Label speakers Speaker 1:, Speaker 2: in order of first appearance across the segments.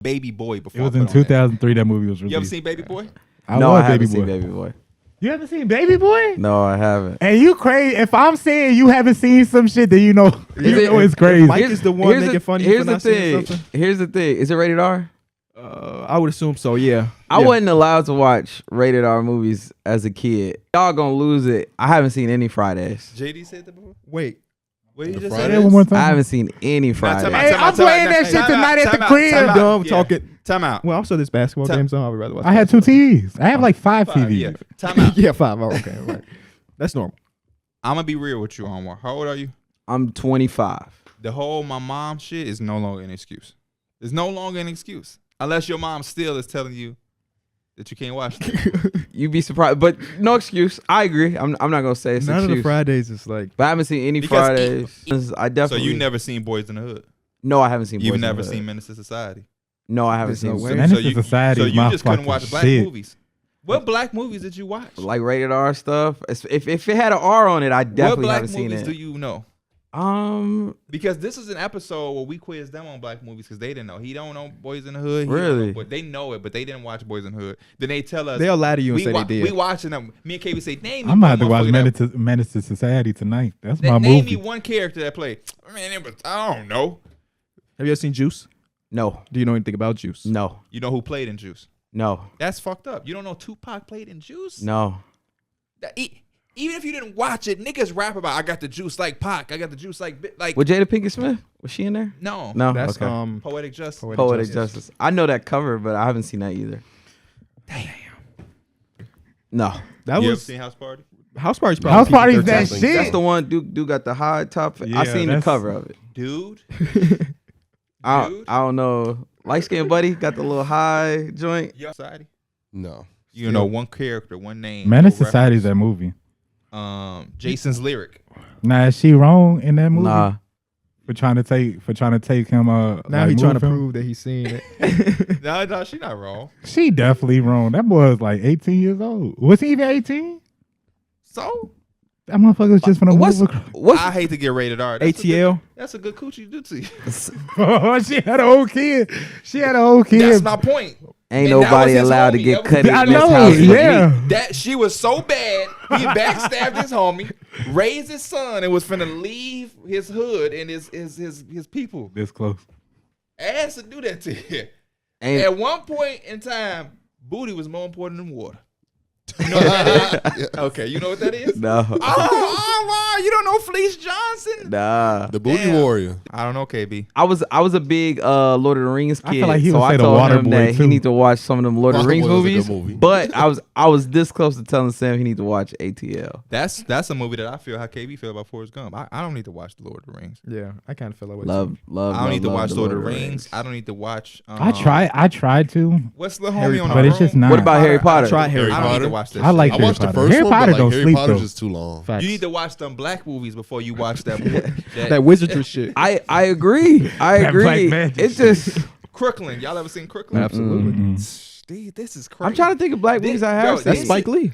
Speaker 1: Baby Boy
Speaker 2: It
Speaker 1: before.
Speaker 2: was in 2003 that movie was released.
Speaker 1: You ever seen Baby Boy?
Speaker 2: I
Speaker 3: No,
Speaker 2: love
Speaker 3: I haven't
Speaker 2: Baby
Speaker 3: seen
Speaker 2: Boy.
Speaker 3: Baby Boy.
Speaker 2: You haven't seen Baby Boy?
Speaker 3: No, I haven't.
Speaker 2: And you crazy. If I'm saying you haven't seen some shit, then you know, it's crazy.
Speaker 4: Mike is the one making fun of you for not seeing something?
Speaker 3: Here's the thing. Is it rated R?
Speaker 4: I would assume so. Yeah.
Speaker 3: I wasn't allowed to watch rated R movies as a kid. Y'all gonna lose it. I haven't seen any Fridays.
Speaker 1: JD said that before.
Speaker 4: Wait.
Speaker 1: What did you just
Speaker 2: Say
Speaker 1: say?
Speaker 2: that one more time.
Speaker 3: I haven't seen any Fridays.
Speaker 1: time out,
Speaker 2: Hey,
Speaker 1: time
Speaker 2: I'm
Speaker 1: out, time
Speaker 2: playing
Speaker 1: out,
Speaker 2: that
Speaker 1: time
Speaker 2: shit
Speaker 1: out,
Speaker 2: tonight at the
Speaker 1: time out,
Speaker 2: crib.
Speaker 1: time out.
Speaker 4: Dumb
Speaker 1: Yeah.
Speaker 4: talking.
Speaker 1: Time out.
Speaker 4: Well, also this basketball
Speaker 1: Time-
Speaker 4: game, so I would rather watch.
Speaker 2: I had 2 TVs. I have like 5 TVs.
Speaker 1: Yeah. Time out.
Speaker 4: Yeah, 5. Oh, okay, right. That's normal.
Speaker 1: I'm gonna be real with you, Anwar. How old are you?
Speaker 3: I'm 25.
Speaker 1: The whole my mom shit is no longer an excuse. It's no longer an excuse unless your mom still is telling you that you can't watch it.
Speaker 3: You'd be surprised, but no excuse. I agree. I'm not gonna say it's an
Speaker 4: None of
Speaker 3: excuse.
Speaker 4: the Fridays is like.
Speaker 3: But I haven't seen any
Speaker 1: Because
Speaker 3: Fridays. I
Speaker 1: So
Speaker 3: definitely.
Speaker 1: you never seen Boys in the Hood?
Speaker 3: No, I haven't seen.
Speaker 1: You've
Speaker 3: Boys in the
Speaker 1: never
Speaker 3: Hood.
Speaker 1: seen Menace to Society?
Speaker 3: No, I haven't
Speaker 4: There's
Speaker 3: seen.
Speaker 4: no way.
Speaker 2: Menace
Speaker 1: So
Speaker 2: to
Speaker 1: you,
Speaker 2: Society
Speaker 1: so
Speaker 2: is
Speaker 1: you
Speaker 2: my
Speaker 1: just couldn't
Speaker 2: fucking
Speaker 1: watch black
Speaker 2: shit.
Speaker 1: movies. What black movies did you watch?
Speaker 3: Like rated R stuff. If it had an R on it, I
Speaker 1: What
Speaker 3: definitely
Speaker 1: black
Speaker 3: haven't seen
Speaker 1: movies
Speaker 3: it.
Speaker 1: do you know? Because this is an episode where we quiz them on black movies because they didn't know. He don't know Boys in the Hood. He don't
Speaker 3: Really?
Speaker 1: know, but they know it, but they didn't watch Boys in the Hood. Then they tell us
Speaker 4: They'll lie to you and
Speaker 1: we
Speaker 4: say
Speaker 1: wa-
Speaker 4: they did.
Speaker 1: We watching them. Me and KB say, name me
Speaker 2: I'm
Speaker 1: one
Speaker 2: about to watch
Speaker 1: motherfucker that-
Speaker 2: Menace to Society tonight. That's my
Speaker 1: Name
Speaker 2: movie.
Speaker 1: me one character that played. Man, it was, I don't know.
Speaker 4: Have you ever seen Juice?
Speaker 3: No,
Speaker 4: Do you know anything about Juice?
Speaker 3: no,
Speaker 1: You know who played in Juice?
Speaker 3: no,
Speaker 1: That's fucked up. You don't know Tupac played in Juice?
Speaker 3: no.
Speaker 1: Even if you didn't watch it, niggas rap about I got the juice like Pac. I got the juice like
Speaker 3: Was Jada Pinkett Smith? Was she in there?
Speaker 1: no.
Speaker 3: No.
Speaker 4: That's
Speaker 3: okay.
Speaker 1: Poetic Justice.
Speaker 3: Poetic Justice. I know that cover, but I haven't seen that either.
Speaker 1: Damn.
Speaker 3: No,
Speaker 4: That
Speaker 1: You ever
Speaker 4: was
Speaker 1: seen House Party?
Speaker 4: House Party's probably
Speaker 2: House Party's
Speaker 4: PG-13.
Speaker 2: that shit.
Speaker 3: that's the one. Dude got the high top.
Speaker 2: Yeah,
Speaker 3: I seen the
Speaker 2: that's-
Speaker 3: cover of it.
Speaker 1: Dude.
Speaker 3: I
Speaker 1: Dude.
Speaker 3: don't know. Light skinned buddy got the little high joint.
Speaker 1: Your society.
Speaker 5: No.
Speaker 1: You know one character, one name.
Speaker 2: Menace
Speaker 1: no
Speaker 2: Society is
Speaker 1: reference.
Speaker 2: that movie.
Speaker 1: Jason's lyric.
Speaker 2: Nah, is she wrong in that movie?
Speaker 3: Nah,
Speaker 2: For trying to take him.
Speaker 4: Now
Speaker 2: like,
Speaker 4: he's trying to
Speaker 2: move him?
Speaker 4: prove that he's seen it.
Speaker 1: No, she's not wrong.
Speaker 2: She definitely wrong. That boy was like 18 years old. Was he even 18?
Speaker 1: So
Speaker 2: That motherfucker was just from the
Speaker 3: what's
Speaker 2: movie.
Speaker 3: what's
Speaker 1: I hate to get rated R. That's
Speaker 4: ATL.
Speaker 1: That's a good coochie to do to you.
Speaker 2: Oh, she had a whole kid. She had a whole kid.
Speaker 1: That's my point.
Speaker 3: ain't
Speaker 1: And that
Speaker 3: nobody
Speaker 1: was his
Speaker 3: allowed to
Speaker 1: homie.
Speaker 3: get
Speaker 1: That was
Speaker 3: cut
Speaker 1: his-
Speaker 3: in
Speaker 2: I
Speaker 3: this
Speaker 2: know,
Speaker 3: house. but
Speaker 2: yeah.
Speaker 1: That she was so bad, he backstabbed his homie, raised his son, and was finna leave his hood and his people.
Speaker 2: This close.
Speaker 1: Asked to do that to you.
Speaker 3: Ain't-
Speaker 1: At one point in time, booty was more important than water. You know what that is? Okay, you know what that is?
Speaker 3: No,
Speaker 1: Oh, you don't know Fleece Johnson?
Speaker 3: nah.
Speaker 5: The Booty
Speaker 1: Damn.
Speaker 5: Warrior.
Speaker 1: I don't know, KB.
Speaker 3: I was a big Lord of the Rings
Speaker 2: I
Speaker 3: kid,
Speaker 2: feel like he
Speaker 3: so
Speaker 2: would
Speaker 3: I
Speaker 2: say The
Speaker 3: told
Speaker 2: Water
Speaker 3: him
Speaker 2: Boy,
Speaker 3: that
Speaker 2: too.
Speaker 3: he need to watch some of them Lord of the
Speaker 5: Water
Speaker 3: Rings
Speaker 5: Boy was a
Speaker 3: movies.
Speaker 5: good movie.
Speaker 3: But I was this close to telling Sam he need to watch ATL.
Speaker 1: That's a movie that I feel how KB feel about Forrest Gump. I don't need to watch The Lord of the Rings.
Speaker 4: Yeah, I kind of feel that way.
Speaker 3: Love.
Speaker 1: I don't need to
Speaker 3: love
Speaker 1: watch
Speaker 3: the
Speaker 1: Lord of the Rings. I don't need to watch.
Speaker 2: I tried to,
Speaker 1: What's the
Speaker 4: Harry
Speaker 1: homie on
Speaker 2: but
Speaker 1: the
Speaker 2: it's just
Speaker 1: room?
Speaker 2: not.
Speaker 3: What about Harry Potter?
Speaker 4: Try Harry
Speaker 1: I don't need
Speaker 5: Potter?
Speaker 1: to watch that.
Speaker 2: I like
Speaker 5: I
Speaker 1: shit.
Speaker 2: Harry
Speaker 5: watched the
Speaker 2: Potter.
Speaker 5: first
Speaker 2: Harry
Speaker 5: one,
Speaker 2: Potter
Speaker 5: but like
Speaker 2: don't
Speaker 5: Harry
Speaker 2: sleep,
Speaker 5: Potter's
Speaker 2: though.
Speaker 5: just too long.
Speaker 4: Facts.
Speaker 1: You need to watch them black movies before you watch that.
Speaker 4: that wizardry shit.
Speaker 3: I agree. I
Speaker 2: That black
Speaker 3: agree.
Speaker 2: magic
Speaker 3: It's just
Speaker 1: Crooklyn. Y'all ever seen Crooklyn?
Speaker 4: Absolutely.
Speaker 1: Dude, this is crazy.
Speaker 3: I'm trying to think of black movies I have
Speaker 1: Yo,
Speaker 3: seen.
Speaker 4: That's Spike Lee.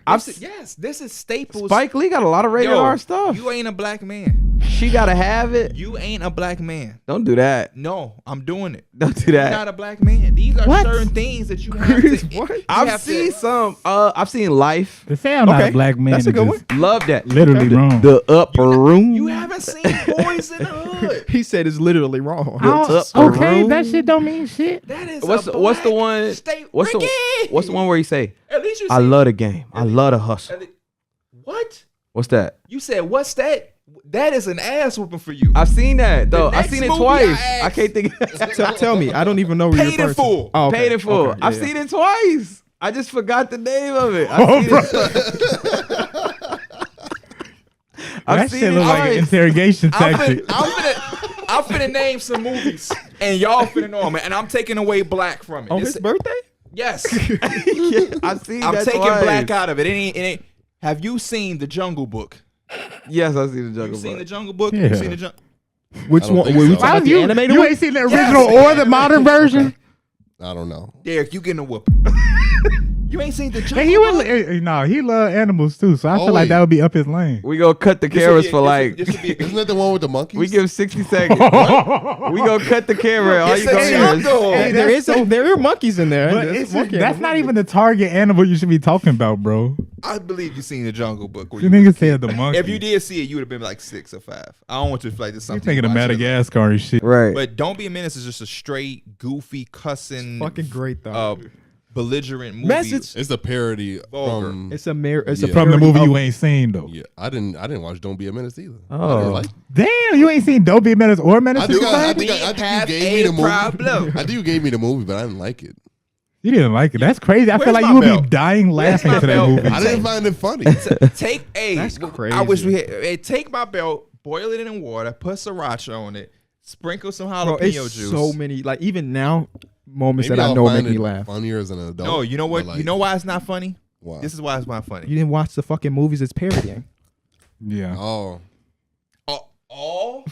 Speaker 1: This is Staples.
Speaker 3: Spike Lee got a lot of rated
Speaker 1: Yo,
Speaker 3: R stuff.
Speaker 1: You ain't a black man.
Speaker 3: She gotta have it.
Speaker 1: You ain't a black man.
Speaker 3: Don't do that.
Speaker 1: No, I'm doing it.
Speaker 3: Don't do
Speaker 1: You're
Speaker 3: that.
Speaker 1: not a black man. These are
Speaker 2: What?
Speaker 1: certain things that you have to.
Speaker 4: What?
Speaker 1: you
Speaker 3: I've
Speaker 1: have to-
Speaker 3: seen some. I've seen Life.
Speaker 2: To say I'm not
Speaker 4: Okay,
Speaker 2: a black man
Speaker 4: that's a
Speaker 2: is
Speaker 4: good
Speaker 2: just
Speaker 3: Love that.
Speaker 2: literally wrong.
Speaker 3: The upper room.
Speaker 1: You haven't seen Boys in the Hood.
Speaker 4: He said it's literally wrong.
Speaker 2: Okay, that shit don't mean shit.
Speaker 1: That is
Speaker 3: What's
Speaker 1: a
Speaker 3: the one?
Speaker 1: State.
Speaker 3: What's
Speaker 1: Ricky!
Speaker 3: the one where he say,
Speaker 1: At least you.
Speaker 3: "I
Speaker 1: seen-
Speaker 3: love the game. I love the hustle."
Speaker 1: at le- What?
Speaker 3: What's that?
Speaker 1: You said what's that? That is an ass whooping for you.
Speaker 3: I've seen that though.
Speaker 1: The
Speaker 3: I've
Speaker 1: next
Speaker 3: seen it
Speaker 1: movie
Speaker 3: twice.
Speaker 1: I
Speaker 3: I can't think.
Speaker 4: Tell me. I don't even know where
Speaker 1: Paid
Speaker 4: you're
Speaker 1: in full.
Speaker 4: Oh, okay.
Speaker 3: Paid in full.
Speaker 4: Okay, yeah,
Speaker 3: I've
Speaker 4: yeah.
Speaker 3: seen it twice. I just forgot the name of it.
Speaker 2: Oh,
Speaker 3: I've
Speaker 2: bro.
Speaker 3: seen it. I've
Speaker 2: That
Speaker 3: seen
Speaker 2: shit
Speaker 3: it
Speaker 2: look like an
Speaker 3: twice.
Speaker 2: interrogation tactic.
Speaker 1: I'm finna name some movies, and y'all finna know them, and I'm taking away black from it.
Speaker 4: On
Speaker 1: This-
Speaker 4: his birthday?
Speaker 1: yes,
Speaker 3: Yeah, I've seen
Speaker 1: I'm
Speaker 3: that
Speaker 1: taking
Speaker 3: twice.
Speaker 1: black out of it. It ain't. Have you seen The Jungle Book?
Speaker 3: Yes, I've seen the
Speaker 1: You
Speaker 3: Jungle
Speaker 1: seen
Speaker 3: Book.
Speaker 1: The Jungle Book?
Speaker 2: Yeah.
Speaker 1: You seen the Jungle?
Speaker 4: Which
Speaker 5: I don't
Speaker 4: one?
Speaker 5: think
Speaker 4: Were we
Speaker 5: so.
Speaker 4: talking about the
Speaker 2: you,
Speaker 4: animated
Speaker 2: you
Speaker 4: one?
Speaker 2: ain't seen the
Speaker 1: Yes.
Speaker 2: original or the modern version?
Speaker 5: I don't know.
Speaker 1: Derek, you getting a whooping. You ain't seen the Jungle
Speaker 2: And he
Speaker 1: Book?
Speaker 2: would, no, he love animals too, so I feel like that would be up his lane.
Speaker 3: We gonna cut the cameras for like.
Speaker 5: Isn't that the one with the monkeys?
Speaker 3: We give 60 seconds. We gonna cut the camera. All
Speaker 1: It's
Speaker 3: you
Speaker 1: a
Speaker 3: gonna hear is.
Speaker 1: jungle.
Speaker 4: Hey, there are monkeys in there.
Speaker 2: But
Speaker 4: There's
Speaker 2: it's
Speaker 4: monkey in
Speaker 2: that's
Speaker 4: the
Speaker 2: not
Speaker 4: movie.
Speaker 2: even the target animal you should be talking about, bro.
Speaker 1: I believe you seen the Jungle Book.
Speaker 2: You niggas said the monkey.
Speaker 1: If you did see it, you would have been like 6 or 5. I don't want you to feel like this is
Speaker 2: you
Speaker 1: something.
Speaker 2: thinking of
Speaker 1: watch every-
Speaker 2: Madagascar and shit.
Speaker 3: Right.
Speaker 1: But Don't Be a Menace is just a straight, goofy, cussing,
Speaker 4: fucking great though.
Speaker 1: belligerent movie.
Speaker 4: Message.
Speaker 5: It's a parody
Speaker 1: Vulgar.
Speaker 5: from.
Speaker 4: It's a it's
Speaker 5: Yeah.
Speaker 4: a
Speaker 2: From the
Speaker 4: parody
Speaker 2: movie
Speaker 4: of-
Speaker 2: you ain't seen though.
Speaker 5: Yeah, I didn't watch Don't Be a Menace either.
Speaker 3: Oh.
Speaker 5: I didn't like.
Speaker 2: Damn, you ain't seen Don't Be a Menace or Menace
Speaker 5: I
Speaker 2: to
Speaker 5: think
Speaker 2: Society?
Speaker 5: I think you
Speaker 1: have
Speaker 5: gave me the
Speaker 1: a
Speaker 5: movie.
Speaker 1: problem.
Speaker 5: I think you gave me the movie, but I didn't like it.
Speaker 2: You didn't like it. That's crazy. I feel
Speaker 1: Where's
Speaker 2: like
Speaker 1: my
Speaker 2: you would
Speaker 1: belt?
Speaker 2: be dying laughing
Speaker 1: my
Speaker 2: to that
Speaker 1: belt?
Speaker 2: movie.
Speaker 5: I didn't find it funny.
Speaker 1: Take
Speaker 4: That's
Speaker 1: I wish
Speaker 4: crazy.
Speaker 1: we had. Hey, take my belt, boil it in water, put sriracha on it, sprinkle some
Speaker 4: Bro,
Speaker 1: jalapeno
Speaker 4: it's
Speaker 1: juice.
Speaker 4: so many. Like even now, moments
Speaker 5: Maybe
Speaker 4: that I
Speaker 5: I'll
Speaker 4: know make
Speaker 5: find
Speaker 4: me
Speaker 5: it
Speaker 4: laugh.
Speaker 5: funnier as an adult.
Speaker 1: No, you know what?
Speaker 5: but, like,
Speaker 1: You know why it's not funny?
Speaker 5: why?
Speaker 1: This is why it's not funny.
Speaker 4: You didn't watch the fucking movies it's parodying.
Speaker 2: Yeah.
Speaker 5: Oh,
Speaker 1: All.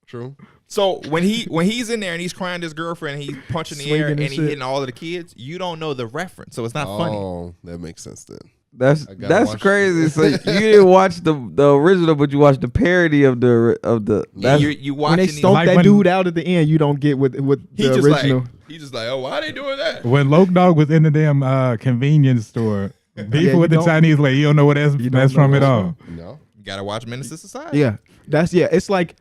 Speaker 5: true.
Speaker 1: So when he's in there and he's crying to his girlfriend, and he's punching the air
Speaker 4: Swinging
Speaker 1: and
Speaker 4: and
Speaker 1: he
Speaker 4: shit.
Speaker 1: hitting all of the kids, you don't know the reference, so it's not funny.
Speaker 5: Oh, that makes sense then.
Speaker 3: That's
Speaker 5: I gotta
Speaker 3: that's
Speaker 5: watch
Speaker 3: crazy. So you didn't watch the original, but you watched the parody of the.
Speaker 1: Yeah,
Speaker 3: That's,
Speaker 1: you
Speaker 4: When they
Speaker 1: watching these.
Speaker 4: stomp
Speaker 2: Like
Speaker 4: that
Speaker 2: when-
Speaker 4: dude out at the end, you don't get what
Speaker 1: He
Speaker 4: the
Speaker 1: just
Speaker 4: original.
Speaker 1: like oh, why they doing that?
Speaker 2: When Loke Dog was in the damn convenience store, beefing
Speaker 4: you
Speaker 2: with the
Speaker 4: don't-
Speaker 2: Chinese lady, you don't know what that's
Speaker 4: don't
Speaker 2: that's
Speaker 4: know
Speaker 2: from
Speaker 4: what's
Speaker 2: at all.
Speaker 5: No.
Speaker 1: You gotta watch Menace to Society.
Speaker 4: Yeah, it's like,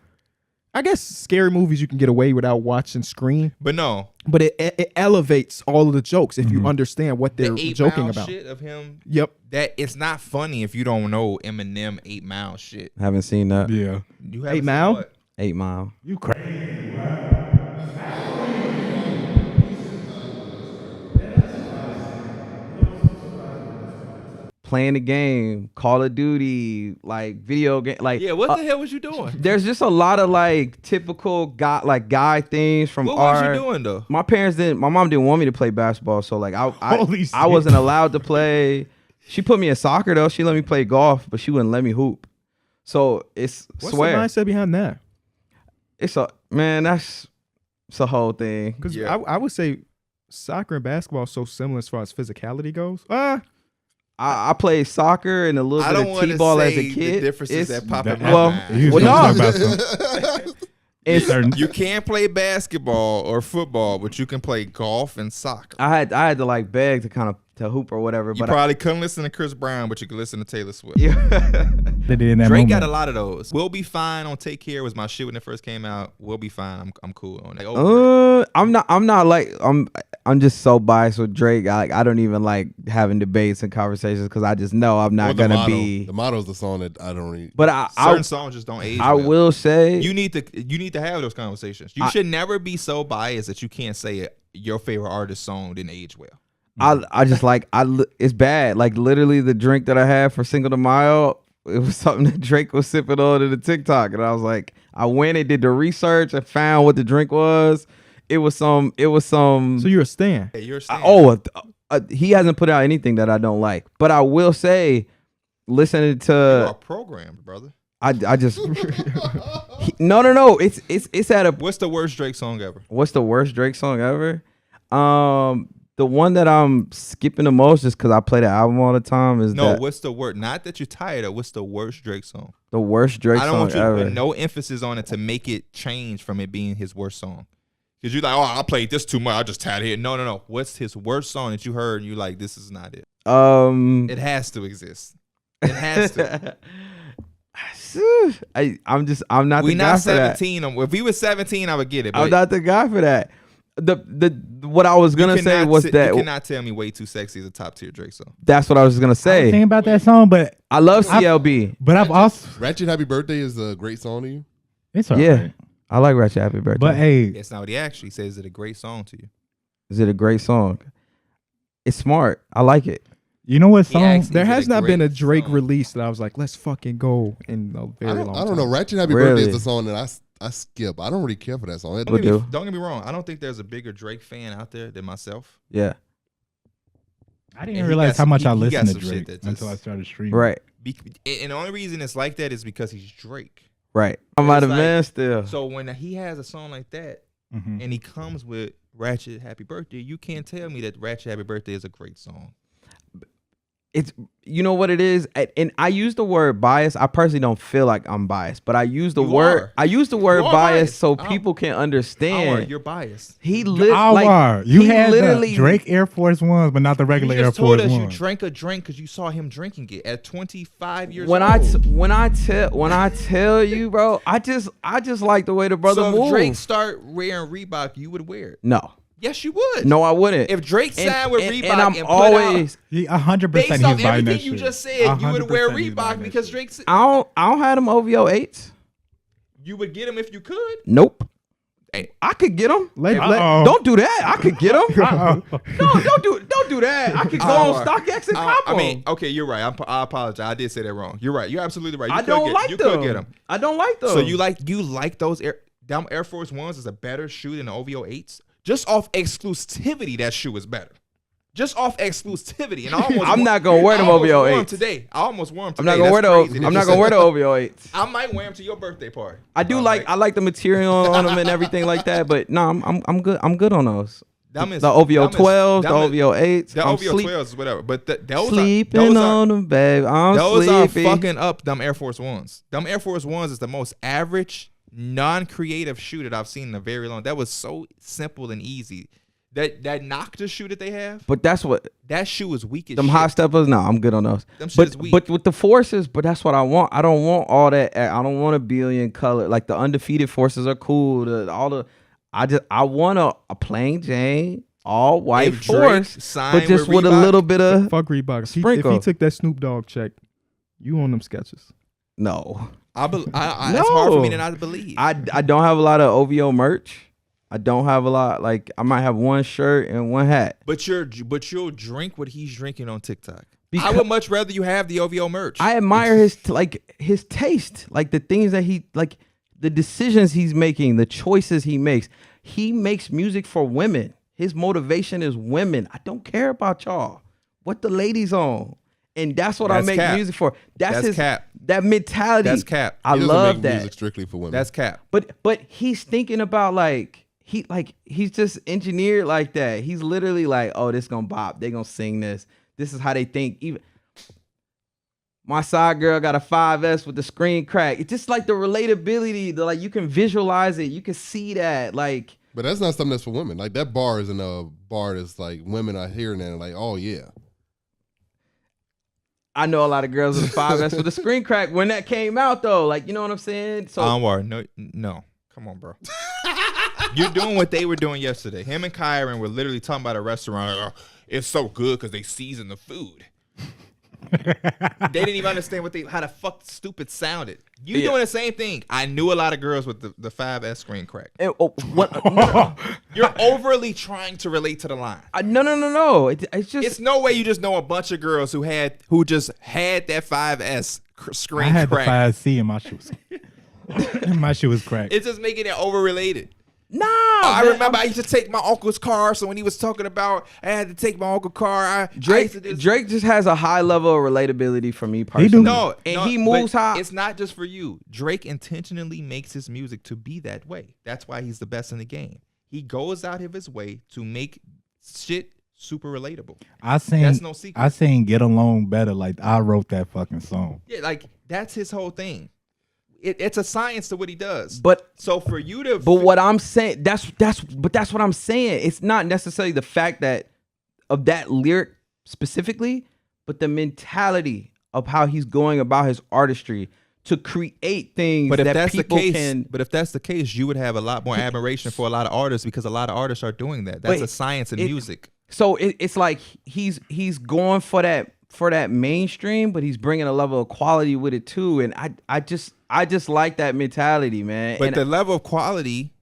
Speaker 4: I guess scary movies you can get away without watching Scream,
Speaker 1: But no,
Speaker 4: but it elevates all of the jokes if you
Speaker 2: Mhm.
Speaker 4: understand what they're
Speaker 1: the 8
Speaker 4: joking
Speaker 1: Mile
Speaker 4: about.
Speaker 1: shit of him.
Speaker 4: Yep.
Speaker 1: That it's not funny if you don't know Eminem 8 Mile shit.
Speaker 3: haven't seen that.
Speaker 2: Yeah.
Speaker 1: You
Speaker 4: 8
Speaker 1: haven't seen
Speaker 4: Mile?
Speaker 1: what?
Speaker 3: 8 Mile.
Speaker 2: You crazy.
Speaker 3: Playing the game, Call of Duty, like video game, like
Speaker 1: Yeah, what the hell was you doing?
Speaker 3: there's just a lot of like typical guy things from
Speaker 1: What
Speaker 3: our.
Speaker 1: was you doing though?
Speaker 3: My parents didn't. My mom didn't want me to play basketball, so like
Speaker 2: Holy
Speaker 3: I
Speaker 2: shit.
Speaker 3: wasn't allowed to play. She put me in soccer though. She let me play golf, but she wouldn't let me hoop. So it's
Speaker 4: What's
Speaker 3: swear
Speaker 4: the mindset behind that?
Speaker 3: it's a man. It's a whole thing.
Speaker 4: Because
Speaker 1: Yeah.
Speaker 4: I would say soccer and basketball are so similar as far as physicality goes.
Speaker 3: I played soccer and a little
Speaker 1: I
Speaker 3: bit
Speaker 1: don't
Speaker 3: of
Speaker 1: want to
Speaker 3: t-ball as
Speaker 1: say
Speaker 3: a kid.
Speaker 1: the differences
Speaker 3: It's-
Speaker 1: that pop in
Speaker 2: That-
Speaker 1: my
Speaker 3: well,
Speaker 1: mind.
Speaker 2: He was
Speaker 3: Well,
Speaker 2: gonna
Speaker 3: no.
Speaker 2: talk about some-
Speaker 3: it's
Speaker 2: certain-
Speaker 1: You can't play basketball or football, but you can play golf and soccer.
Speaker 3: I had to like beg to kind of to hoop or whatever.
Speaker 1: You
Speaker 3: But
Speaker 1: probably couldn't listen to Chris Brown, but you could listen to Taylor Swift.
Speaker 3: yeah.
Speaker 2: They did in that
Speaker 1: Drake
Speaker 2: moment.
Speaker 1: got a lot of those. We'll Be Fine on Take Care was my shit when it first came out. We'll Be Fine. I'm cool on that.
Speaker 3: I'm not like I'm just so biased with Drake. I don't even like having debates and conversations because I just know I'm not
Speaker 5: Well,
Speaker 3: gonna be.
Speaker 5: The motto is the song that I don't read.
Speaker 3: But I
Speaker 1: Certain songs just don't age.
Speaker 3: I
Speaker 1: well.
Speaker 3: will say
Speaker 1: You need to have those conversations. You should never be so biased that you can't say your favorite artist's song didn't age well.
Speaker 3: I just like it's bad. Like literally the drink that I had for Cinco de Mayo, it was something that Drake was sipping on in the TikTok, and I was like, I went and did the research and found what the drink was. It was some.
Speaker 4: So you're a stan.
Speaker 1: Hey, you're saying,
Speaker 3: He hasn't put out anything that I don't like. But I will say, listening
Speaker 1: you are
Speaker 3: to
Speaker 1: programmed, brother.
Speaker 3: I just no. It's at a.
Speaker 1: What's the worst Drake song ever?
Speaker 3: What's the worst Drake song ever? The one that I'm skipping the most just because I play the album all the time is
Speaker 1: No,
Speaker 3: that
Speaker 1: what's the worst? Not that you're tired of. What's the worst Drake song?
Speaker 3: the worst Drake
Speaker 1: I don't
Speaker 3: song
Speaker 1: want you to
Speaker 3: ever.
Speaker 1: put no emphasis on it to make it change from it being his worst song. Because you're like, oh, I played this too much. I just tired of it. No. What's his worst song that you heard and you like, this is not it? It has to exist. It has to.
Speaker 3: I'm not
Speaker 1: We
Speaker 3: the guy
Speaker 1: not
Speaker 3: for that.
Speaker 1: 17. If we were 17, I would get it. But
Speaker 3: I'm not the guy for that. The what I was
Speaker 1: you
Speaker 3: gonna say
Speaker 1: cannot
Speaker 3: was
Speaker 1: you
Speaker 3: that
Speaker 1: cannot tell me Way Too Sexy is a top tier Drake song.
Speaker 3: that's what I was gonna
Speaker 2: I was
Speaker 3: say.
Speaker 2: thinking about that song, but
Speaker 3: I love CLB.
Speaker 2: I've also
Speaker 5: Ratchet Happy Birthday is a great song to you.
Speaker 2: it's alright.
Speaker 3: Yeah, I like Ratchet Happy Birthday.
Speaker 2: But hey,
Speaker 1: That's not what he actually says. Is it a great song to you?
Speaker 3: Is it a great song? It's smart. I like it.
Speaker 2: you know what
Speaker 1: He
Speaker 2: song?
Speaker 1: asked-
Speaker 4: There
Speaker 1: Is it
Speaker 4: has
Speaker 1: a
Speaker 4: not been a
Speaker 1: great
Speaker 4: Drake
Speaker 1: song?
Speaker 4: release that I was like, let's fucking go in a very long
Speaker 5: I
Speaker 4: time.
Speaker 5: don't know. Ratchet Happy
Speaker 3: Really?
Speaker 5: Birthday is the song that I skip. I don't really care for that song.
Speaker 3: Would do.
Speaker 1: Don't get me wrong. I don't think there's a bigger Drake fan out there than myself.
Speaker 3: Yeah,
Speaker 2: I
Speaker 1: And
Speaker 2: didn't
Speaker 1: he
Speaker 2: realize
Speaker 1: got
Speaker 2: how
Speaker 1: some-
Speaker 2: much I
Speaker 1: he got
Speaker 2: listened to
Speaker 1: some shit
Speaker 2: Drake
Speaker 1: that
Speaker 2: until I
Speaker 1: just-
Speaker 2: started streaming.
Speaker 3: right,
Speaker 1: And the only reason it's like that is because he's Drake.
Speaker 3: right. I'm out of
Speaker 1: like-
Speaker 3: man still.
Speaker 1: So when he has a song like that
Speaker 2: Mhm.
Speaker 1: and he comes with Ratchet Happy Birthday, you can't tell me that Ratchet Happy Birthday is a great song.
Speaker 3: It's, you know what it is, and I use the word bias. I personally don't feel like I'm biased, but I use the word bias
Speaker 1: biased.
Speaker 3: so people can understand.
Speaker 1: You're biased.
Speaker 2: You had the Drake Air Force Ones, but not the regular Air Force Ones.
Speaker 1: You just told us you drank a drink because you saw him drinking it at 25 years
Speaker 3: when
Speaker 1: old.
Speaker 3: When I tell you, bro, I just like the way the brother moves.
Speaker 1: So if Drake start wearing Reebok, you would wear it?
Speaker 3: No.
Speaker 1: Yes, you would.
Speaker 3: No, I wouldn't.
Speaker 1: If Drake signed with Reebok
Speaker 3: and I'm
Speaker 1: put
Speaker 3: always
Speaker 1: out,
Speaker 2: 100%
Speaker 1: based
Speaker 2: he's
Speaker 1: off
Speaker 2: buying
Speaker 1: everything
Speaker 2: that
Speaker 1: you
Speaker 2: shit.
Speaker 1: just said, you would wear Reebok because Drake.
Speaker 3: I don't have them OVO 8s.
Speaker 1: You would get them if you could.
Speaker 3: Nope.
Speaker 1: Hey,
Speaker 3: I could get them.
Speaker 2: Don't
Speaker 3: do that. I could get them. No, don't do that. I could go on StockX and cop them.
Speaker 1: I mean, okay, you're right. I apologize. I did say that wrong. You're right. You're absolutely right.
Speaker 3: I don't like them.
Speaker 1: You could get them.
Speaker 3: I don't like them.
Speaker 1: So you like those Air Force Ones is a better shoe than the OVO 8s? Just off exclusivity, that shoe is better. Just off exclusivity, and
Speaker 3: I'm not gonna wear them OVO 8s
Speaker 1: today. I almost wore them today.
Speaker 3: I'm not gonna wear the OVO 8s.
Speaker 1: I might wear them to your birthday party.
Speaker 3: I like the material on them and everything like that, but no, I'm good. I'm good on those. The OVO 12s, the OVO 8s.
Speaker 1: The OVO 12s is whatever, but those
Speaker 3: sleeping on them, babe.
Speaker 1: Those are fucking up them Air Force Ones. Them Air Force Ones is the most average, non-creative shoe that I've seen in a very long. That was so simple and easy. That Nocta shoe that they have,
Speaker 3: but that's what
Speaker 1: that shoe is weak as
Speaker 3: them
Speaker 1: shit.
Speaker 3: high steppers. No, I'm good on those.
Speaker 1: Them shit is weak.
Speaker 3: But with the forces, but that's what I want. I don't want all that. I don't want a billion color. Like the undefeated forces are cool. I want a plain Jane all white force, but just with a little bit of
Speaker 4: fuck Reebok.
Speaker 3: Sprinkle.
Speaker 4: If he took that Snoop Dogg check, you own them sketches.
Speaker 3: No,
Speaker 1: it's hard for me to not believe.
Speaker 3: I don't have a lot of OVO merch. I don't have a lot. Like I might have one shirt and one hat.
Speaker 1: But you'll drink what he's drinking on TikTok. I would much rather you have the OVO merch.
Speaker 3: I admire his taste, like the things that the decisions he's making, the choices he makes. He makes music for women. His motivation is women. I don't care about y'all. What the ladies on. And that's what I make music for. That's his cap. That mentality.
Speaker 1: That's cap.
Speaker 3: I love that.
Speaker 5: Music strictly for women.
Speaker 1: That's cap.
Speaker 3: But he's thinking about he's just engineered like that. He's literally like, oh, this gonna bop. They gonna sing this. This is how they think. Even my side girl got a 5S with the screen crack. It's just like the relatability. Like you can visualize it. You can see that. Like,
Speaker 5: but that's not something that's for women. Like that bar isn't a bar that's like women are hearing that and like, oh yeah.
Speaker 3: I know a lot of girls with a 5S with a screen crack when that came out though. Like, you know what I'm saying? So
Speaker 1: no. Come on, bro. You're doing what they were doing yesterday. Him and Kyron were literally talking about a restaurant. Like, oh, it's so good because they season the food. They didn't even understand how the fuck stupid sounded. You doing the same thing. I knew a lot of girls with the 5S screen crack. You're overly trying to relate to the line.
Speaker 3: No. It's just.
Speaker 1: It's no way you just know a bunch of girls who just had that 5S screen crack.
Speaker 2: I had the 5C in my shoes. My shoe was cracked.
Speaker 1: It's just making it overrelated.
Speaker 3: Nah,
Speaker 1: I remember I used to take my uncle's car. So when he was talking about I had to take my uncle's car,
Speaker 3: Drake just has a high level of relatability for me personally. He moves high.
Speaker 1: It's not just for you. Drake intentionally makes his music to be that way. That's why he's the best in the game. He goes out of his way to make shit super relatable. That's no secret.
Speaker 2: I seen Get Along Better. Like I wrote that fucking song.
Speaker 1: Yeah, like that's his whole thing. It's a science to what he does.
Speaker 3: But
Speaker 1: so for you to
Speaker 3: what I'm saying, that's what I'm saying. It's not necessarily the fact of that lyric specifically, but the mentality of how he's going about his artistry to create things
Speaker 1: But if that's the case, you would have a lot more admiration for a lot of artists because a lot of artists are doing that. That's a science in music.
Speaker 3: So it's like he's going for that mainstream, but he's bringing a level of quality with it too. And I just like that mentality, man.
Speaker 1: But the level of quality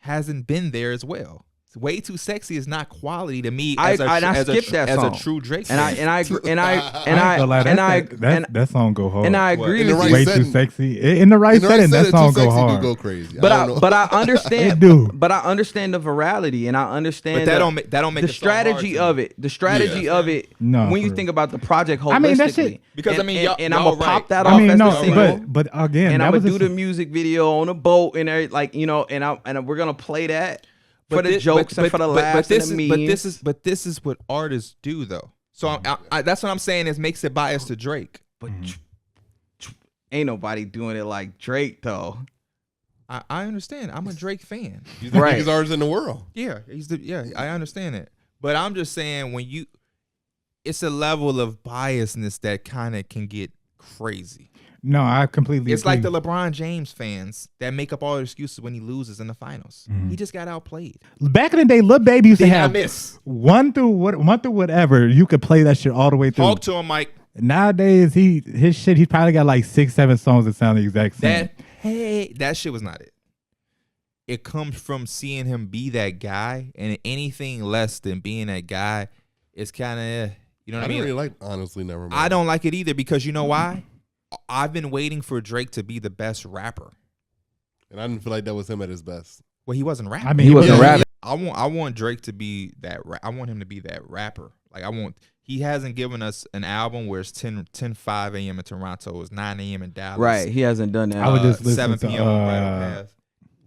Speaker 1: hasn't been there as well. It's Way Too Sexy is not quality to me as a true Drake fan.
Speaker 2: That song go hard.
Speaker 3: And I agree with
Speaker 2: you. Way Too Sexy. In the right setting, that song go hard.
Speaker 5: Go crazy.
Speaker 3: But I understand. But I understand the virality, and I understand.
Speaker 1: But that don't make
Speaker 3: the strategy of it. The strategy of it.
Speaker 2: No,
Speaker 3: when you think about the project holistically.
Speaker 2: I mean that shit.
Speaker 1: Because
Speaker 3: I'm gonna pop that off as the single.
Speaker 2: But again,
Speaker 3: and I'm gonna do the music video on a boat and everything, like, you know, and we're gonna play that. for the jokes and for the laughs and the memes.
Speaker 1: But this is what artists do though. So that's what I'm saying is makes it biased to Drake.
Speaker 3: But ain't nobody doing it like Drake though.
Speaker 1: I understand. I'm a Drake fan.
Speaker 5: He's the biggest artist in the world.
Speaker 1: Yeah, I understand it. But I'm just saying it's a level of biasness that kind of can get crazy.
Speaker 2: No, I completely
Speaker 1: It's
Speaker 2: agree.
Speaker 1: like the LeBron James fans that make up all the excuses when he loses in the finals. He just got outplayed.
Speaker 2: Back in the day, Lil Baby used to have
Speaker 1: miss.
Speaker 2: one through whatever. You could play that shit all the way through.
Speaker 1: Talk to him, Mike.
Speaker 2: Nowadays, he's probably got like 6-7 songs that sound the exact same.
Speaker 1: That shit was not it. It comes from seeing him be that guy, and anything less than being that guy is kind of, you know what I mean?
Speaker 5: I don't really like Honestly Nevermind.
Speaker 1: I don't like it either because you know why? I've been waiting for Drake to be the best rapper.
Speaker 5: And I didn't feel like that was him at his best.
Speaker 1: Well, he wasn't rapping.
Speaker 2: I mean,
Speaker 3: he wasn't rapping.
Speaker 1: I want Drake to be that. I want him to be that rapper. Like he hasn't given us an album where it's 5 a.m. in Toronto, it's 9 a.m. in Dallas.
Speaker 3: Right, he hasn't done that.
Speaker 2: I would just listen
Speaker 1: 7
Speaker 2: to,
Speaker 1: p.m. on Bridal Path,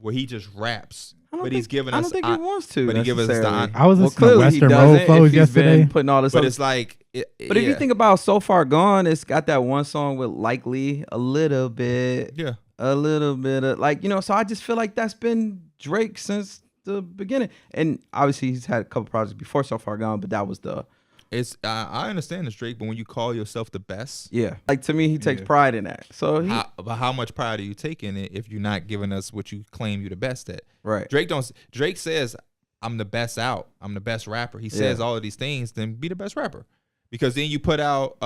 Speaker 1: where he just raps. But he's giving us.
Speaker 3: I don't think he wants to.
Speaker 1: But he gives us the.
Speaker 2: I was listening to
Speaker 3: clearly
Speaker 2: Western
Speaker 3: he
Speaker 2: Road
Speaker 3: doesn't
Speaker 2: Flows
Speaker 3: if he's
Speaker 2: yesterday.
Speaker 3: been putting all this.
Speaker 1: But it's like.
Speaker 3: But if you think about So Far Gone, it's got that one song with Likely a little bit.
Speaker 1: Yeah.
Speaker 3: A little bit of so I just feel like that's been Drake since the beginning. And obviously he's had a couple projects before So Far Gone, but that was the.
Speaker 1: It's I understand this, Drake, but when you call yourself the best,
Speaker 3: like to me he takes pride in that. So
Speaker 1: but how much pride are you taking it if you're not giving us what you claim you're the best at?
Speaker 3: Right.
Speaker 1: Drake says I'm the best out. I'm the best rapper. He says all of these things. Then be the best rapper, because then you put out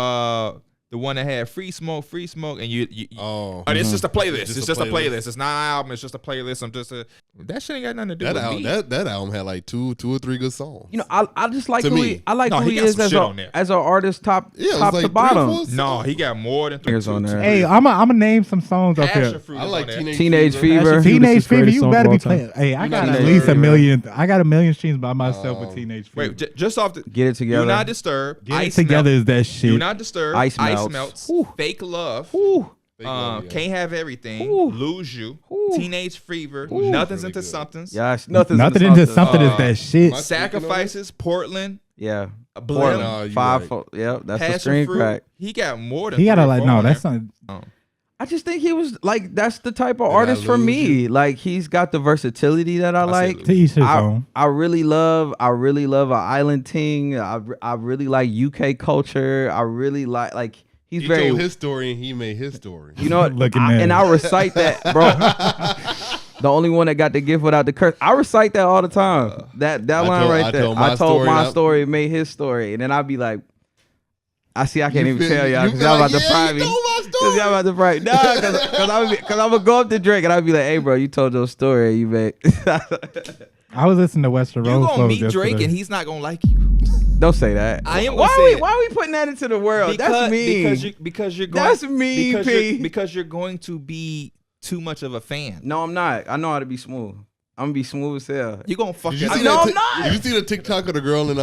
Speaker 1: the one that had free smoke, and it's just a playlist. It's just a playlist. It's not an album. It's just a playlist. That shit ain't got nothing to do with me.
Speaker 5: That album had like two or three good songs.
Speaker 3: I just like who he is as an artist, top
Speaker 5: like
Speaker 3: to bottom.
Speaker 1: No, he got more than 3
Speaker 3: on there.
Speaker 2: Hey, I'm gonna name some songs up here.
Speaker 5: I like
Speaker 3: Teenage Fever.
Speaker 2: Teenage Fever, you better be playing. Hey, I got at least 1 million. I got 1 million streams by myself with Teenage Fever.
Speaker 1: Wait, just off the
Speaker 3: Get It Together.
Speaker 1: Do Not Disturb.
Speaker 2: Get It Together is that shit.
Speaker 1: Do Not Disturb.
Speaker 3: Ice
Speaker 1: Melts.
Speaker 3: Melts.
Speaker 1: Fake Love. Can't Have Everything. Lose You. Teenage Fever. Nothing's into Somethings.
Speaker 3: Yes,
Speaker 2: Nothing into something is that shit.
Speaker 1: Sacrifices. Portland.
Speaker 3: Yeah.
Speaker 1: Blim.
Speaker 3: That's the
Speaker 1: Passion
Speaker 3: screen
Speaker 1: Fruit.
Speaker 3: crack.
Speaker 1: He got more than.
Speaker 2: He got
Speaker 1: that's
Speaker 2: not.
Speaker 3: I just think he was like that's the type of artist for me. Like he's got the versatility that I like.
Speaker 2: To each his own.
Speaker 3: I really love an island ting. I really like UK culture. I really like he's
Speaker 5: he
Speaker 3: very
Speaker 5: told his story and he made his story.
Speaker 3: You know what?
Speaker 2: And
Speaker 3: I recite that, bro. The only one that got the gift without the curse. I recite that all the time. That line right there. I told my story, made his story, and then I'd be like, I can't even tell y'all because y'all about to pry me. Because y'all about to pry. Nah, because I would go up to Drake and I'd be like, hey, bro, you told your story, you made.
Speaker 2: I was listening to Western Road Flows.
Speaker 1: You gonna meet
Speaker 2: yesterday.
Speaker 1: Drake and he's not gonna like you.
Speaker 3: Don't say that.
Speaker 1: I am.
Speaker 3: Why are we putting that into the world? That's mean.
Speaker 1: Because you're going.
Speaker 3: That's mean, P.
Speaker 1: Because you're going to be too much of a fan.
Speaker 3: No, I'm not. I know how to be smooth. I'm gonna be smooth as hell.
Speaker 1: You gonna fuck.
Speaker 5: Did you see the TikTok of the girl in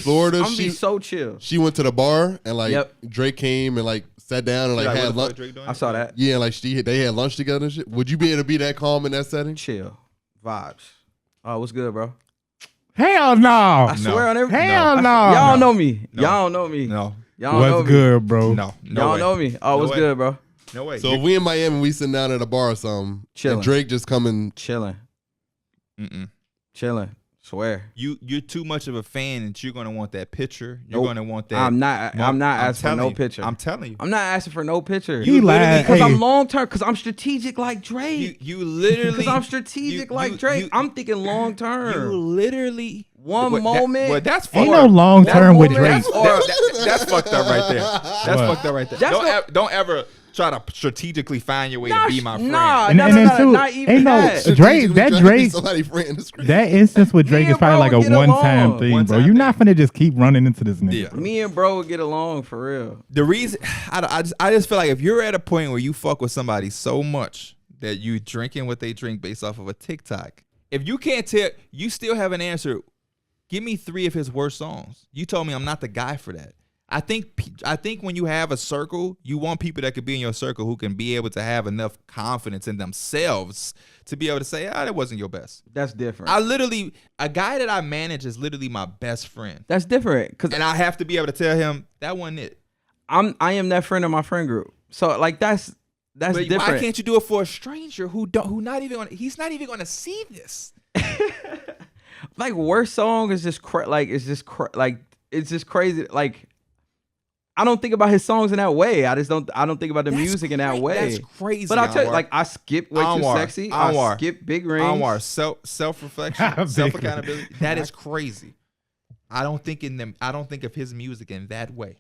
Speaker 5: Florida?
Speaker 3: I'm gonna be so chill.
Speaker 5: She went to the bar and Drake came and sat down and had lunch.
Speaker 3: I saw that.
Speaker 5: Yeah, they had lunch together and shit. Would you be able to be that calm in that setting?
Speaker 3: Chill vibes. Oh, what's good, bro?
Speaker 2: Hell no.
Speaker 3: I swear on everything.
Speaker 2: Hell no.
Speaker 3: Y'all don't know me. Y'all don't know me.
Speaker 1: No.
Speaker 3: Y'all don't know me.
Speaker 2: What's good, bro?
Speaker 1: No.
Speaker 3: Y'all know me. Oh, what's good, bro?
Speaker 1: No way.
Speaker 5: So if we in Miami, we sitting down at a bar or something,
Speaker 3: chilling.
Speaker 5: And Drake just coming,
Speaker 3: chilling. Swear.
Speaker 1: You're too much of a fan that you're gonna want that picture. You're gonna want that.
Speaker 3: I'm not asking for no picture.
Speaker 1: I'm telling you.
Speaker 3: I'm not asking for no picture.
Speaker 2: You literally
Speaker 3: because I'm long term. Because I'm strategic like Drake.
Speaker 1: You literally.
Speaker 3: Because I'm strategic like Drake. I'm thinking long term.
Speaker 1: You literally.
Speaker 3: One moment.
Speaker 1: That's
Speaker 2: ain't no long term with Drake.
Speaker 1: That's fucked up right there. That's fucked up right there. Don't ever try to strategically find your way to be my friend.
Speaker 3: Not even that.
Speaker 2: Drake, that instance with Drake is probably like a one-time thing, bro. You're not finna just keep running into this nigga.
Speaker 3: Yeah. Me and bro would get along for real.
Speaker 1: The reason I just feel like if you're at a point where you fuck with somebody so much that you drinking what they drink based off of a TikTok, if you can't tell, you still have an answer. Give me 3 of his worst songs. You told me I'm not the guy for that. I think when you have a circle, you want people that could be in your circle who can be able to have enough confidence in themselves to be able to say, that wasn't your best.
Speaker 3: That's different.
Speaker 1: A guy that I manage is literally my best friend.
Speaker 3: That's different.
Speaker 1: And I have to be able to tell him that wasn't it.
Speaker 3: I am that friend of my friend group. So like that's different.
Speaker 1: Why can't you do it for a stranger he's not even gonna see this?
Speaker 3: Like worst song is just it's just crazy. Like I don't think about his songs in that way. I don't think about the music in that way.
Speaker 1: That's crazy.
Speaker 3: But I'll tell you, like I skip Way Too Sexy. I skip Big Rings.
Speaker 1: Anwar, self-reflection, self-accountability. That is crazy. I don't think of his music in that way.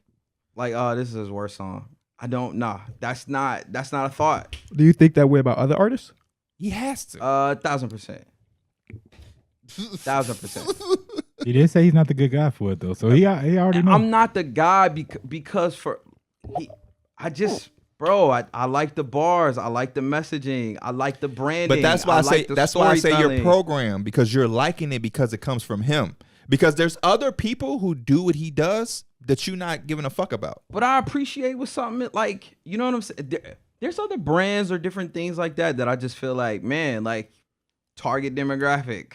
Speaker 3: Like, this is his worst song. I don't know. That's not a thought.
Speaker 4: Do you think that way about other artists?
Speaker 1: He has to.
Speaker 3: 1,000%. 1,000%.
Speaker 2: He did say he's not the good guy for it though, so he already knows.
Speaker 3: I'm not the guy because I like the bars, I like the messaging, I like the branding.
Speaker 1: But that's why I say your program, because you're liking it because it comes from him. Because there's other people who do what he does that you're not giving a fuck about.
Speaker 3: But I appreciate with something like, you know what I'm saying? There's other brands or different things like that I just feel like, man, like target demographic,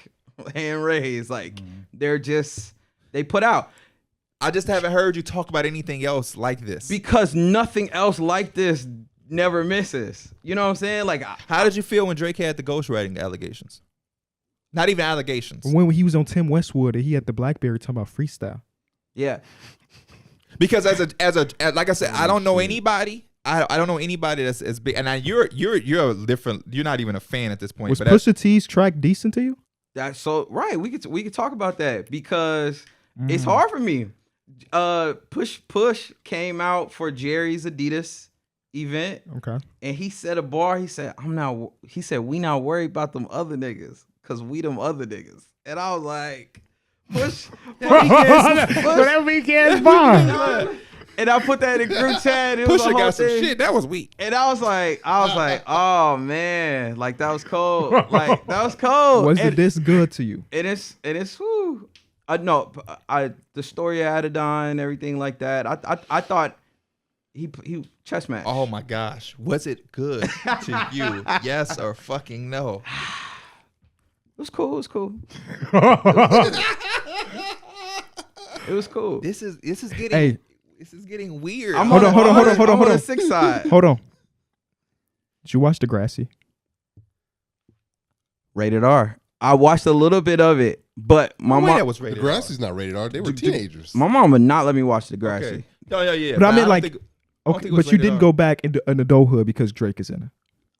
Speaker 3: hand raised, like they put out.
Speaker 1: I just haven't heard you talk about anything else like this.
Speaker 3: Because nothing else like this never misses. You know what I'm saying? Like,
Speaker 1: how did you feel when Drake had the ghostwriting allegations? Not even allegations.
Speaker 4: When he was on Tim Westwood and he had the BlackBerry talking about freestyle.
Speaker 3: Yeah.
Speaker 1: Because as like I said, I don't know anybody. I don't know anybody that's as big. And you're a different. You're not even a fan at this point.
Speaker 4: Was Pusha T's track decent to you?
Speaker 3: That's so right. We could talk about that because it's hard for me. Push came out for Jerry's Adidas event.
Speaker 4: Okay.
Speaker 3: And he said a bar. He said, we not worried about them other niggas because we them other niggas. And I was like, Push.
Speaker 2: That weak ass bar.
Speaker 3: And I put that in group chat.
Speaker 1: Pusha got some shit. That was weak.
Speaker 3: And I was like, oh man, like that was cold. Like that was cold.
Speaker 4: Was it this good to you?
Speaker 3: And it's whew. No, the story of Adidon and everything like that. I thought he chess match.
Speaker 1: Oh my gosh, was it good to you? Yes or fucking no?
Speaker 3: It was cool. It was cool. It was cool.
Speaker 1: This is getting. Hey. This is getting weird.
Speaker 4: Hold on.
Speaker 3: On the 6 side.
Speaker 4: Hold on. Did you watch Degrassi?
Speaker 3: Rated R. I watched a little bit of it, but my mom
Speaker 1: was rated
Speaker 5: Degrassi's not rated R. They were teenagers.
Speaker 3: My mom would not let me watch Degrassi.
Speaker 1: Okay. No, yeah.
Speaker 4: But I mean, like, okay, but you didn't go back into an adulthood because Drake is in it.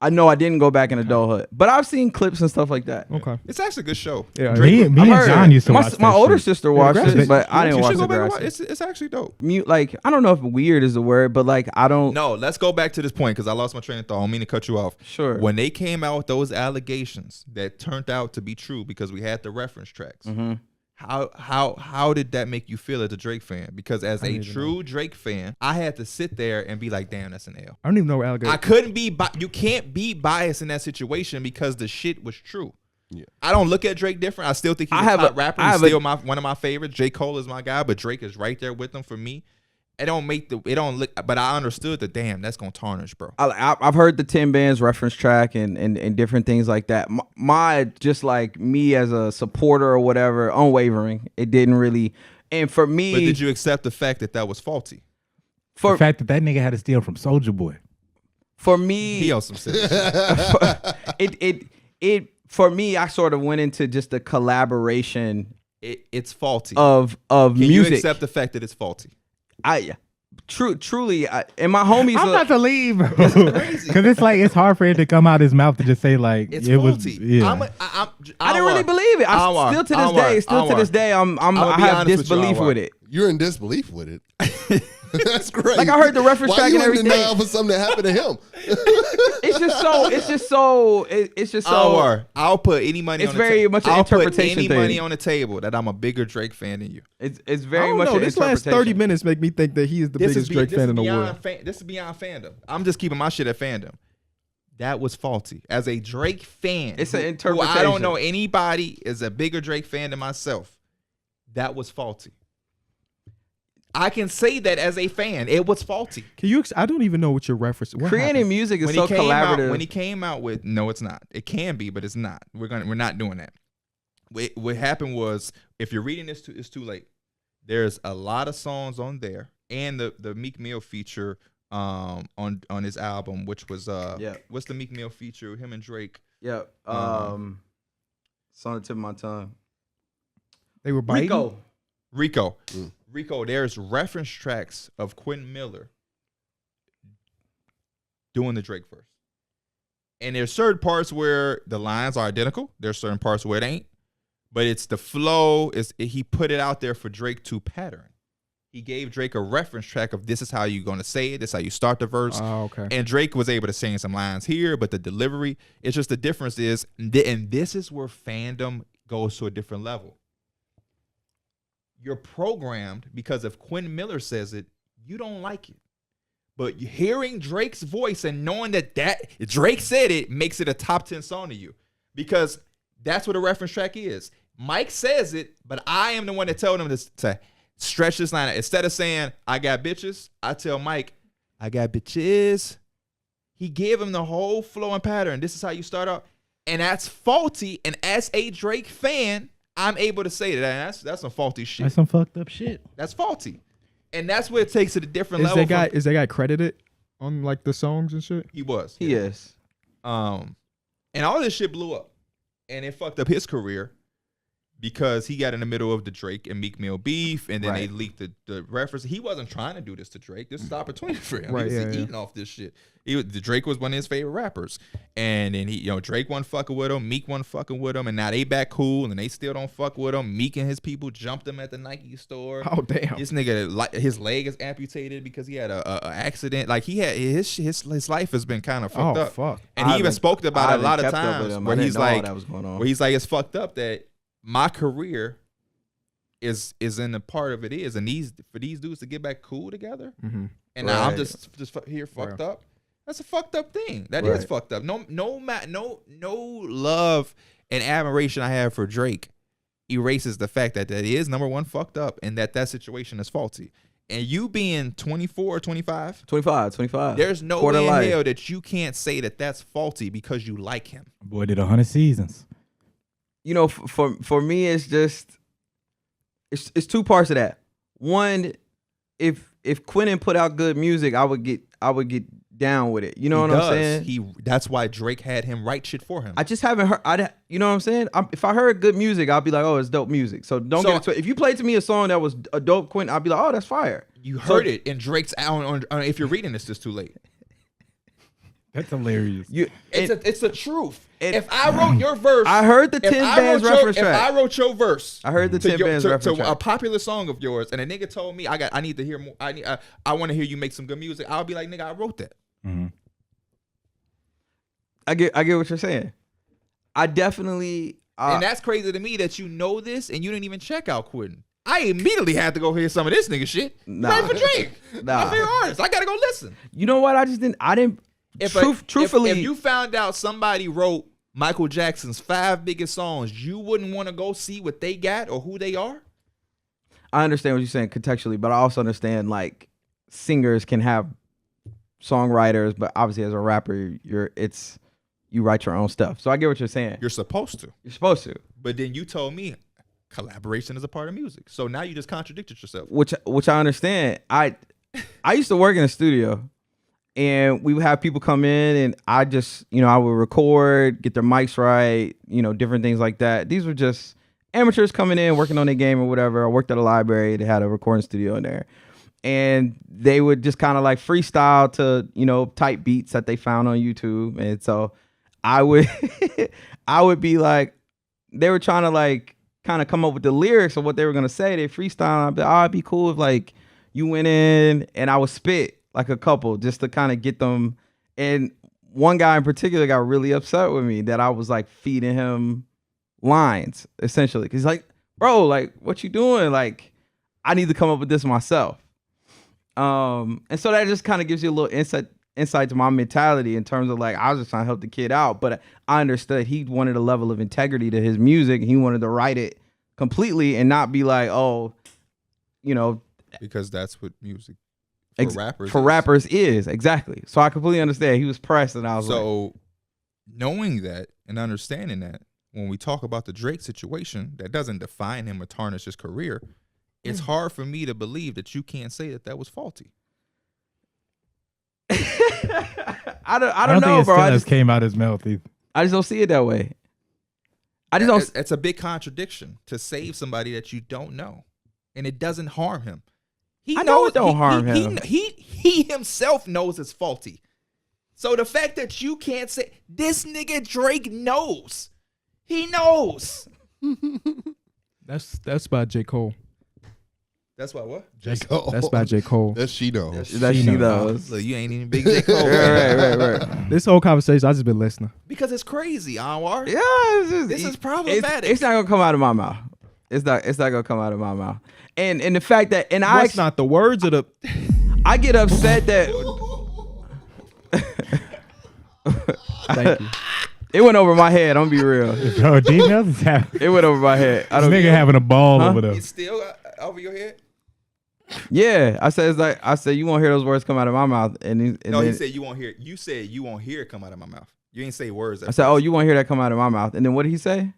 Speaker 3: I know I didn't go back in adulthood, but I've seen clips and stuff like that.
Speaker 4: Okay,
Speaker 1: it's actually a good show.
Speaker 2: Yeah, me and John used to watch
Speaker 3: my older sister watched it, but I didn't watch it.
Speaker 1: It's actually dope.
Speaker 3: Like, I don't know if weird is the word, but like I don't.
Speaker 1: No, let's go back to this point because I lost my train of thought. I don't mean to cut you off.
Speaker 3: Sure.
Speaker 1: When they came out with those allegations that turned out to be true because we had the reference tracks.
Speaker 3: Mm-hmm.
Speaker 1: How did that make you feel as a Drake fan? Because as a true Drake fan, I had to sit there and be like, damn, that's an L.
Speaker 4: I don't even know what allegation.
Speaker 1: I couldn't be. You can't be biased in that situation because the shit was true. Yeah. I don't look at Drake different. I still think he's a top rapper. He's still one of my favorites. J. Cole is my guy, but Drake is right there with him for me. It don't look, but I understood that, damn, that's gonna tarnish, bro.
Speaker 3: I've heard the 10 Bands reference track and different things like that. My just like me as a supporter or whatever, unwavering. It didn't really, and for me.
Speaker 1: But did you accept the fact that was faulty?
Speaker 2: The fact that nigga had to steal from Soulja Boy.
Speaker 3: For me,
Speaker 1: he owes some shit.
Speaker 3: For me, I sort of went into just the collaboration.
Speaker 1: It's faulty
Speaker 3: of
Speaker 1: Can
Speaker 3: music.
Speaker 1: You accept the fact that it's faulty?
Speaker 3: Truly, and my homies.
Speaker 2: I'm about to leave because it's like it's hard for it to come out his mouth to just say like
Speaker 1: it's
Speaker 2: it
Speaker 1: faulty.
Speaker 2: Was. Yeah.
Speaker 3: I didn't really believe it. Still to this day, I have disbelief with it.
Speaker 5: You're in disbelief with it. That's great.
Speaker 3: Like I heard the reference track and everything.
Speaker 5: Why you in denial for something that happened to him?
Speaker 3: It's just so.
Speaker 1: I'll put any money.
Speaker 3: It's very much an interpretation thing.
Speaker 1: I'll put any money on the table that I'm a bigger Drake fan than you.
Speaker 3: It's very much.
Speaker 4: This last 30 minutes make me think that he is the biggest Drake fan in the world.
Speaker 1: This is beyond fandom. I'm just keeping my shit at fandom. That was faulty. As a Drake fan,
Speaker 3: it's an interpretation.
Speaker 1: I don't know anybody is a bigger Drake fan than myself. That was faulty. I can say that as a fan. It was faulty.
Speaker 4: Can you? I don't even know what you're referencing.
Speaker 3: Creating music is so collaborative.
Speaker 1: When he came out with, no, it's not. It can be, but it's not. We're not doing that. What happened was, if you're reading this, it's too late. There's a lot of songs on there, and the Meek Mill feature on his album, which was what's the Meek Mill feature? Him and Drake.
Speaker 3: Yeah. It's on the tip of my tongue.
Speaker 4: They were biting?
Speaker 1: Rico. Rico, there's reference tracks of Quentin Miller doing the Drake verse. And there's certain parts where the lines are identical. There's certain parts where it ain't. But it's the flow. He put it out there for Drake to pattern. He gave Drake a reference track of this is how you're going to say it. This is how you start the verse.
Speaker 4: Oh, okay.
Speaker 1: And Drake was able to sing some lines here, but the delivery, it's just the difference is, and this is where fandom goes to a different level. You're programmed because if Quentin Miller says it, you don't like it. But hearing Drake's voice and knowing that Drake said it makes it a top 10 song to you. Because that's what a reference track is. Mike says it, but I am the one that told him to stretch this line. Instead of saying, I got bitches, I tell Mike, I got bitches. He gave him the whole flow and pattern. This is how you start out. And that's faulty. And as a Drake fan, I'm able to say that. That's some faulty shit.
Speaker 2: That's some fucked up shit.
Speaker 1: That's faulty. And that's where it takes it a different level.
Speaker 4: Is that guy credited on like the songs and shit?
Speaker 1: He was.
Speaker 3: He is.
Speaker 1: And all this shit blew up. And it fucked up his career because he got in the middle of the Drake and Meek Mill beef, and then they leaked the reference. He wasn't trying to do this to Drake. This is the opportunity for him. He was eating off this shit. Drake was one of his favorite rappers. And then Drake wasn't fucking with him, Meek wasn't fucking with him, and now they back cool, and they still don't fuck with him. Meek and his people jumped him at the Nike store.
Speaker 4: Oh, damn.
Speaker 1: This nigga, his leg is amputated because he had a accident. Like, he had his life has been kind of fucked up.
Speaker 4: Fuck.
Speaker 1: And he even spoke about it a lot of times where he's like, it's fucked up that my career is in the part of it is, and for these dudes to get back cool together, and now I'm just here fucked up. That's a fucked up thing. That is fucked up. No love and admiration I have for Drake erases the fact that is number one fucked up, and that situation is faulty. And you being 24 or 25, there's no way in hell that you can't say that that's faulty because you like him.
Speaker 2: Boy did 100 seasons.
Speaker 3: For me, it's just it's two parts of that. One, if Quentin put out good music, I would get down with it. You know what I'm saying?
Speaker 1: That's why Drake had him write shit for him.
Speaker 3: I just haven't heard. You know what I'm saying? If I heard good music, I'll be like, oh, it's dope music. So don't get into it. If you played to me a song that was a dope Quentin, I'll be like, oh, that's fire.
Speaker 1: You heard it in Drake's on if you're reading this, it's too late.
Speaker 2: That's hilarious.
Speaker 1: It's the truth. If I wrote your verse,
Speaker 3: I heard the 10 bands reference track.
Speaker 1: If I wrote your verse,
Speaker 3: I heard the 10 bands reference track
Speaker 1: to a popular song of yours, and a nigga told me I need to hear more. I want to hear you make some good music. I'll be like, nigga, I wrote that.
Speaker 2: Mm-hmm.
Speaker 3: I get what you're saying. I definitely,
Speaker 1: and that's crazy to me that you know this and you didn't even check out Quentin. I immediately had to go hear some of this nigga shit. Right for Drake. My favorite artist. I gotta go listen.
Speaker 3: You know what? I didn't. Truthfully,
Speaker 1: if you found out somebody wrote Michael Jackson's 5 biggest songs, you wouldn't want to go see what they got or who they are?
Speaker 3: I understand what you're saying contextually, but I also understand like singers can have songwriters, but obviously as a rapper, you write your own stuff. So I get what you're saying.
Speaker 1: You're supposed to. But then you told me collaboration is a part of music. So now you just contradicted yourself.
Speaker 3: Which I understand. I used to work in a studio. And we would have people come in and I just, I would record, get their mics right, different things like that. These were just amateurs coming in, working on their game or whatever. I worked at a library. They had a recording studio in there. And they would just kind of like freestyle to, type beats that they found on YouTube. And so I would be like, they were trying to like kind of come up with the lyrics of what they were going to say. They freestyle. I'd be like, it'd be cool if like you went in and I would spit like a couple just to kind of get them. And one guy in particular got really upset with me that I was like feeding him lines essentially. Cause he's like, bro, like what you doing? Like I need to come up with this myself. And so that just kind of gives you a little insight to my mentality in terms of like, I was just trying to help the kid out, but I understood he wanted a level of integrity to his music. He wanted to write it completely and not be like, oh,
Speaker 1: Because that's what music
Speaker 3: for rappers is. Exactly. So I completely understand. He was pressed, and I was
Speaker 1: so knowing that and understanding that, when we talk about the Drake situation, that doesn't define him or tarnish his career. It's hard for me to believe that you can't say that was faulty.
Speaker 3: I don't know, bro.
Speaker 2: I just came out his mouth.
Speaker 3: I just don't see it that way. I just don't.
Speaker 1: It's a big contradiction to save somebody that you don't know, and it doesn't harm him.
Speaker 3: I know it don't harm him.
Speaker 1: He himself knows it's faulty. So the fact that you can't say, this nigga Drake knows. He knows.
Speaker 4: That's by J. Cole.
Speaker 1: That's why what?
Speaker 5: J. Cole.
Speaker 4: That's by J. Cole.
Speaker 5: That's she knows.
Speaker 3: That she knows.
Speaker 1: Look, you ain't even big J. Cole.
Speaker 3: right.
Speaker 4: This whole conversation, I just been listening.
Speaker 1: Because it's crazy, Anwar.
Speaker 3: Yeah,
Speaker 1: this is problematic.
Speaker 3: It's not gonna come out of my mouth. It's not gonna come out of my mouth. And the fact that
Speaker 4: What's not the words of the
Speaker 3: I get upset that
Speaker 4: Thank you.
Speaker 3: it went over my head. I'm gonna be real.
Speaker 2: Yo, D-Mills is
Speaker 3: It went over my head.
Speaker 2: This nigga having a ball over there.
Speaker 1: It's still over your head?
Speaker 3: Yeah, I said you won't hear those words come out of my mouth.
Speaker 1: He said you won't hear. You said you won't hear it come out of my mouth. You ain't say words.
Speaker 3: I said, oh, you won't hear that come out of my mouth. And then what did he say?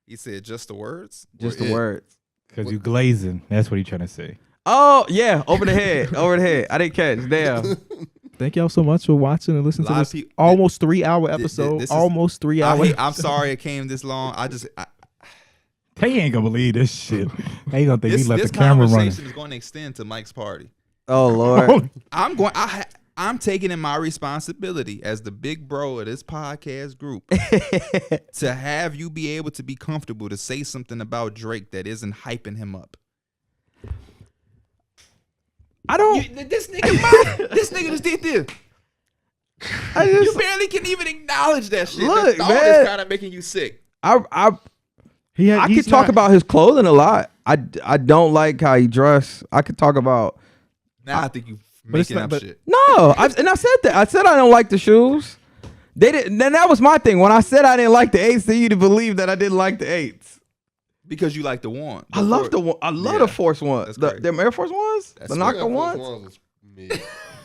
Speaker 1: He said just the words.
Speaker 3: Just the words.
Speaker 2: Because you glazing. That's what he trying to say.
Speaker 3: Oh yeah, over the head. I didn't catch. Damn.
Speaker 4: Thank y'all so much for watching and listening to this almost 3-hour episode. Almost 3 hours.
Speaker 1: I'm sorry it came this long.
Speaker 2: They ain't gonna believe this shit. They ain't gonna think he left the camera running.
Speaker 1: This conversation is going to extend to Mike's party.
Speaker 3: Oh Lord.
Speaker 1: I'm taking in my responsibility as the big bro of this podcast group to have you be able to be comfortable to say something about Drake that isn't hyping him up. This nigga just did this. You barely can even acknowledge that shit.
Speaker 3: Look,
Speaker 1: the thought
Speaker 3: man,
Speaker 1: is kind of making you sick.
Speaker 3: I could talk about his clothing a lot. I don't like how he dressed. I could talk about.
Speaker 1: Now I think you making up shit.
Speaker 3: No, I said that. I said I don't like the shoes. They didn't. Then that was my thing. When I said I didn't like the 8s, then you to believe that I didn't like the 8s.
Speaker 1: Because you like the one.
Speaker 3: I love the one. I love the Force Ones. Them Air Force Ones. The Naka ones.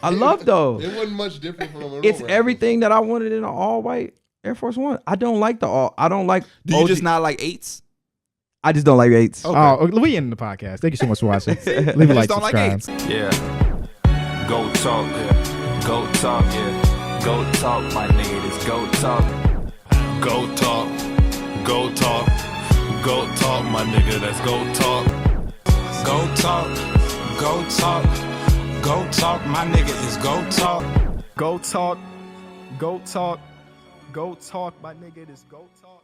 Speaker 3: I love those.
Speaker 5: It wasn't much different from them.
Speaker 3: It's everything that I wanted in an all white Air Force One. I don't like I don't like.
Speaker 1: Do you just not like 8s?
Speaker 3: I just don't like 8s.
Speaker 4: Okay. Oh, we ending the podcast. Thank you so much for watching. Leave a like, subscribe.
Speaker 6: Yeah. Go talk. Yeah. Go talk. Yeah. Go talk, my niggas. Go talk.
Speaker 7: Go talk. Go talk. Go talk, my nigga. Let's go talk.
Speaker 6: Go talk. Go talk. Go talk, my nigga. Let's go talk.
Speaker 4: Go talk. Go talk. Go talk, my nigga. Let's go talk.